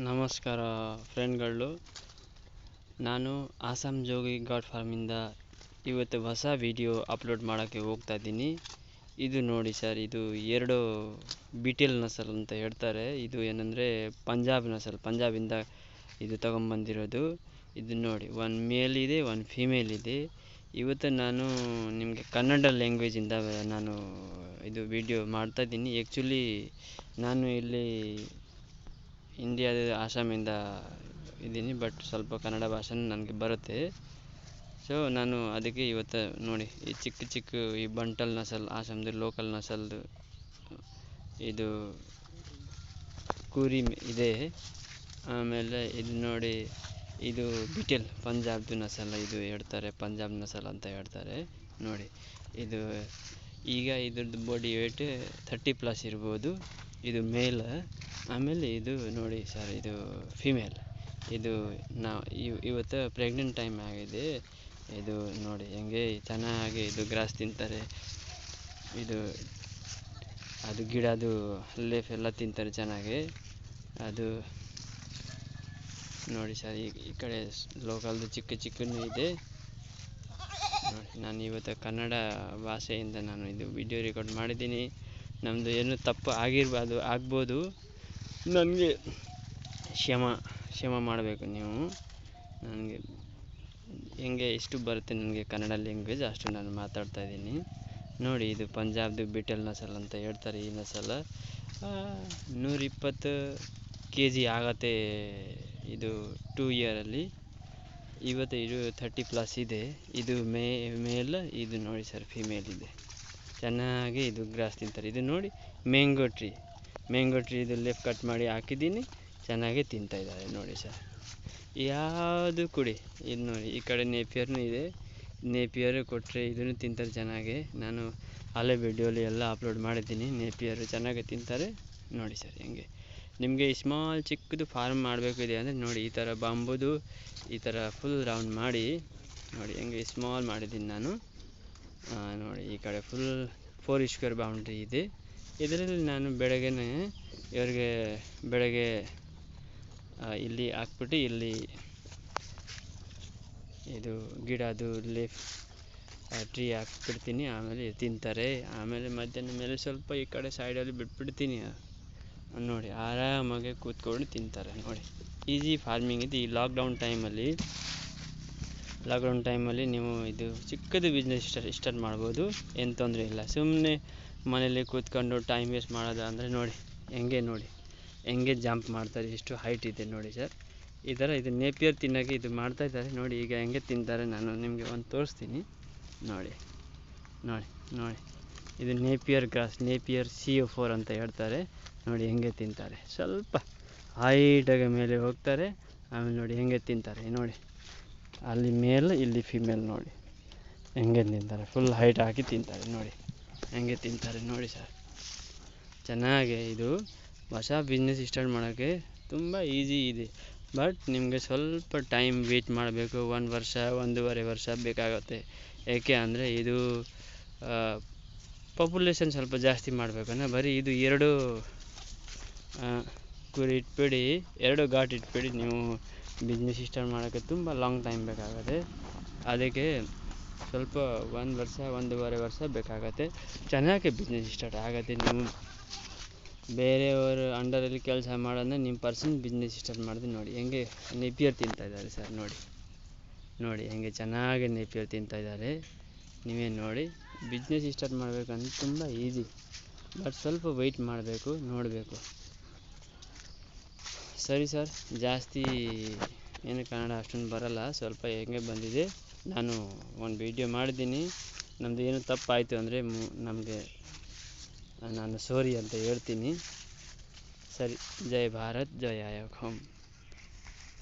ನಮಸ್ಕಾರ ಫ್ರೆಂಡ್ಗಳು. ನಾನು ಆಸಾಂ ಜೋಗಿ ಗಾಡ್ ಫಾರ್ಮಿಂದ ಇವತ್ತು ಹೊಸ ವಿಡಿಯೋ ಅಪ್ಲೋಡ್ ಮಾಡೋಕ್ಕೆ ಹೋಗ್ತಾ ಇದ್ದೀನಿ. ಇದು ನೋಡಿ ಸರ್, ಇದು ಎರಡು ಬಿಟೆಲ್ ನಸಲ್ ಅಂತ ಹೇಳ್ತಾರೆ. ಇದು ಏನಂದರೆ ಪಂಜಾಬಿಂದ ಇದು ತಗೊಂಬಂದಿರೋದು. ಇದು ನೋಡಿ, ಒಂದು ಮೇಲ್ ಇದೆ, ಒಂದು ಫಿಮೇಲ್ ಇದೆ. ಇವತ್ತು ನಾನು ನಿಮಗೆ ಕನ್ನಡ ಲ್ಯಾಂಗ್ವೇಜಿಂದ ನಾನು ಇದು ವಿಡಿಯೋ ಮಾಡ್ತಾಯಿದ್ದೀನಿ. ಆ್ಯಕ್ಚುಲಿ ನಾನು ಇಲ್ಲಿ ಇಂಡಿಯಾದ ಆಸಾಮಿಂದ ಇದ್ದೀನಿ, ಬಟ್ ಸ್ವಲ್ಪ ಕನ್ನಡ ಭಾಷೆನೂ ನನಗೆ ಬರುತ್ತೆ. ಸೊ ನಾನು ಅದಕ್ಕೆ ಇವತ್ತು ನೋಡಿ, ಈ ಚಿಕ್ಕ ಈ ಬಂಟಲ್ ನಸಲ್ ಆಸಾಮ್ದು ಲೋಕಲ್ ನಸಲ್ದು ಇದು ಕುರಿ ಇದೆ. ಆಮೇಲೆ ಇದು ನೋಡಿ, ಇದು ಬಿಟೆಲ್ ಪಂಜಾಬ್ದು ನಸಲ್, ಇದು ಹೇಳ್ತಾರೆ ಪಂಜಾಬ್ ನಸಲ್ ಅಂತ ಹೇಳ್ತಾರೆ. ನೋಡಿ, ಇದು ಈಗ ಇದ್ರದ್ದು ಬಾಡಿ ವೇಟ್ 30+ ಇರ್ಬೋದು. ಇದು ಮೇಲ್. ಆಮೇಲೆ ಇದು ನೋಡಿ ಸರ್, ಇದು ಫಿಮೇಲ್. ಇದು ಇವತ್ತು ಪ್ರೆಗ್ನೆಂಟ್ ಟೈಮ್ ಆಗಿದೆ. ಇದು ನೋಡಿ ಹೆಂಗೆ ಚೆನ್ನಾಗಿ ಇದು ಗ್ರಾಸ್ ತಿಂತಾರೆ. ಅದು ಗಿಡದು ಲೇಫ್ ಎಲ್ಲ ತಿಂತಾರೆ ಚೆನ್ನಾಗಿ. ಅದು ನೋಡಿ ಸರ್, ಈ ಕಡೆ ಲೋಕಲ್ದು ಚಿಕ್ಕನೂ ಇದೆ. ನೋಡಿ, ನಾನು ಇವತ್ತು ಕನ್ನಡ ಭಾಷೆಯಿಂದ ನಾನು ಇದು ವಿಡಿಯೋ ರೆಕಾರ್ಡ್ ಮಾಡಿದ್ದೀನಿ. ನಮ್ಮದು ಏನು ತಪ್ಪು ಆಗ್ಬೋದು. ನನಗೆ ಕ್ಷಮ ಮಾಡಬೇಕು ನೀವು. ನನಗೆ ಹೆಂಗೆ ಎಷ್ಟು ಬರುತ್ತೆ ನನಗೆ ಕನ್ನಡ ಲ್ಯಾಂಗ್ವೇಜ್ ಅಷ್ಟು ನಾನು ಮಾತಾಡ್ತಾ ಇದ್ದೀನಿ. ನೋಡಿ, ಇದು ಪಂಜಾಬ್ದು ಬಿಟೆಲ್ ನಸಲ್ ಅಂತ ಹೇಳ್ತಾರೆ. ಈ ನಸಲ 120 kg ಆಗತ್ತೆ ಇದು 2 ಇಯರಲ್ಲಿ. ಇವತ್ತು ಇದು 30+ ಇದೆ. ಇದು ಮೇಲ್. ಇದು ನೋಡಿ ಸರ್, ಫಿಮೇಲ್ ಇದೆ. ಚೆನ್ನಾಗಿ ಇದು ಗ್ರಾಸ್ ತಿಂತಾರೆ. ಇದು ನೋಡಿ, ಮ್ಯಾಂಗೋ ಟ್ರೀ ಇದು ಲೆಫ್ಟ್ ಕಟ್ ಮಾಡಿ ಹಾಕಿದ್ದೀನಿ. ಚೆನ್ನಾಗಿ ತಿಂತಾಯಿದ್ದಾರೆ ನೋಡಿ ಸರ್. ಯಾವುದು ಕುಡಿ. ಇದು ನೋಡಿ, ಈ ಕಡೆ ನೇಪಿಯರ್ನೂ ಇದೆ. ನೇಪಿಯರ್ ಕೊಟ್ಟರೆ ಇದನ್ನು ತಿಂತಾರೆ ಚೆನ್ನಾಗಿ. ನಾನು ಹಳೆ ವಿಡಿಯೋಲಿ ಎಲ್ಲ ಅಪ್ಲೋಡ್ ಮಾಡಿದ್ದೀನಿ. ನೇಪಿಯರು ಚೆನ್ನಾಗಿ ತಿಂತಾರೆ. ನೋಡಿ ಸರ್, ಹೆಂಗೆ ನಿಮಗೆ ಚಿಕ್ಕದು ಫಾರ್ಮ್ ಮಾಡಬೇಕು ಇದೆ ಅಂದರೆ ನೋಡಿ, ಈ ಥರ ಬಾಂಬುದು ಈ ಥರ ಫುಲ್ ರೌಂಡ್ ಮಾಡಿ ನೋಡಿ, ಹೆಂಗೆ ಸ್ಮಾಲ್ ಮಾಡಿದ್ದೀನಿ ನಾನು. ನೋಡಿ, ಈ ಕಡೆ ಫುಲ್ 4 ಸ್ಕ್ವೇರ್ ಬೌಂಡ್ರಿ ಇದೆ. ಇದರಲ್ಲಿ ನಾನು ಬೆಳಗ್ಗೆ ಇಲ್ಲಿ ಹಾಕ್ಬಿಟ್ಟು ಇಲ್ಲಿ ಇದು ಗಿಡದು ಲೀಫ್ ಟ್ರೀ ಹಾಕ್ಬಿಡ್ತೀನಿ. ಆಮೇಲೆ ತಿಂತಾರೆ. ಆಮೇಲೆ ಮಧ್ಯಾಹ್ನ ಮೇಲೆ ಸ್ವಲ್ಪ ಈ ಕಡೆ ಸೈಡಲ್ಲಿ ಬಿಟ್ಬಿಡ್ತೀನಿ. ನೋಡಿ, ಆರಾಮಾಗಿ ಕೂತ್ಕೊಂಡು ತಿಂತಾರೆ. ನೋಡಿ, ಈಸಿ ಫಾರ್ಮಿಂಗ್ ಇದು. ಈ ಲಾಕ್ಡೌನ್ ಟೈಮಲ್ಲಿ ನೀವು ಇದು ಚಿಕ್ಕದು ಬಿಸ್ನೆಸ್ ಸ್ಟಾರ್ಟ್ ಮಾಡ್ಬೋದು. ಏನು ತೊಂದರೆ ಇಲ್ಲ. ಸುಮ್ಮನೆ ಮನೇಲಿ ಕೂತ್ಕೊಂಡು ಟೈಮ್ ವೇಸ್ಟ್ ಮಾಡೋದು ಅಂದರೆ ನೋಡಿ ಹೆಂಗೆ ಜಂಪ್ ಮಾಡ್ತಾರೆ. ಎಷ್ಟು ಹೈಟ್ ಇದೆ ನೋಡಿ ಸರ್. ಈ ಥರ ಇದು ನೇಪಿಯರ್ ತಿನ್ನೋಕ್ಕೆ ಇದು ಮಾಡ್ತಾಯಿದ್ದಾರೆ. ನೋಡಿ, ಈಗ ಹೆಂಗೆ ತಿಂತಾರೆ ನಾನು ನಿಮಗೆ ಒಂದು ತೋರಿಸ್ತೀನಿ. ನೋಡಿ, ಇದು ನೇಪಿಯರ್ ಗ್ರಾಸ್, ನೇಪಿಯರ್ CO4 ಅಂತ ಹೇಳ್ತಾರೆ. ನೋಡಿ ಹೆಂಗೆ ತಿಂತಾರೆ. ಸ್ವಲ್ಪ ಹೈಟಾಗಿ ಮೇಲೆ ಹೋಗ್ತಾರೆ. ಆಮೇಲೆ ನೋಡಿ ಹೆಂಗೆ ತಿಂತಾರೆ. ನೋಡಿ, ಅಲ್ಲಿ ಮೇಲ್, ಇಲ್ಲಿ ಫಿಮೇಲ್. ನೋಡಿ ಹೆಂಗೆ ತಿಂತಾರೆ. ಫುಲ್ ಹೈಟ್ ಹಾಕಿ ತಿಂತಾರೆ. ನೋಡಿ ಹೆಂಗೆ ತಿಂತಾರೆ ನೋಡಿ ಸರ್. ಚೆನ್ನಾಗಿ ಇದು ಹೊಸ ಬಿಸ್ನೆಸ್ ಸ್ಟಾರ್ಟ್ ಮಾಡೋಕ್ಕೆ ತುಂಬ ಈಸಿ ಇದೆ. ಬಟ್ ನಿಮಗೆ ಸ್ವಲ್ಪ ಟೈಮ್ ವೇಟ್ ಮಾಡಬೇಕು. 1 ವರ್ಷ 1.5 ವರ್ಷ ಬೇಕಾಗುತ್ತೆ. ಏಕೆ ಅಂದರೆ ಇದು ಪಾಪ್ಯುಲೇಷನ್ ಸ್ವಲ್ಪ ಜಾಸ್ತಿ ಮಾಡಬೇಕಂದ್ರೆ ಬರೀ ಇದು 2 ಕುರಿ ಇಟ್ಬಿಡಿ, 2 ಘಾಟ್ ಇಟ್ಬಿಡಿ. ನೀವು ಬಿಸ್ನೆಸ್ ಸ್ಟಾರ್ಟ್ ಮಾಡೋಕ್ಕೆ ತುಂಬ ಲಾಂಗ್ ಟೈಮ್ ಬೇಕಾಗುತ್ತೆ. ಅದಕ್ಕೆ ಸ್ವಲ್ಪ 1 ವರ್ಷ 1.5 ವರ್ಷ ಬೇಕಾಗತ್ತೆ. ಚೆನ್ನಾಗಿ ಬಿಸ್ನೆಸ್ ಸ್ಟಾರ್ಟ್ ಆಗುತ್ತೆ. ನೀವು ಬೇರೆಯವರು ಅಂಡರಲ್ಲಿ ಕೆಲಸ ಮಾಡೋದನ್ನ ನಿಮ್ಮ ಪರ್ಸನ್ ಬಿಸ್ನೆಸ್ ಸ್ಟಾರ್ಟ್ ಮಾಡಿದ್ರೆ ನೋಡಿ ಹೆಂಗೆ ನೇಪಿಯರ್ ತಿಂತಾಯಿದ್ದಾರೆ ಸರ್. ನೋಡಿ ಹೆಂಗೆ ಚೆನ್ನಾಗಿ ನೇಪಿಯರ್ ತಿಂತಾಯಿದ್ದಾರೆ. ನೀವೇ ನೋಡಿ, ಬಿಸ್ನೆಸ್ ಸ್ಟಾರ್ಟ್ ಮಾಡಬೇಕಂದ್ರೆ ತುಂಬ ಈಸಿ. ಬಟ್ ಸ್ವಲ್ಪ ವೆಯ್ಟ್ ಮಾಡಬೇಕು, ನೋಡಬೇಕು. ಸರಿ ಸರ್, ಜಾಸ್ತಿ ಏನು ಕನ್ನಡ ಅಷ್ಟೊಂದು ಬರಲ್ಲ. ಸ್ವಲ್ಪ ಹೆಂಗೆ ಬಂದಿದೆ ನಾನು ಒಂದು ವಿಡಿಯೋ ಮಾಡಿದ್ದೀನಿ. ನಮ್ಮದು ಏನು ತಪ್ಪಾಯಿತು ಅಂದರೆ ನಾನು ಸಾರಿ ಅಂತ ಹೇಳ್ತೀನಿ. ಸರಿ, ಜೈ ಭಾರತ್, ಜೈ ಆಯಾ ಖಾಮ್.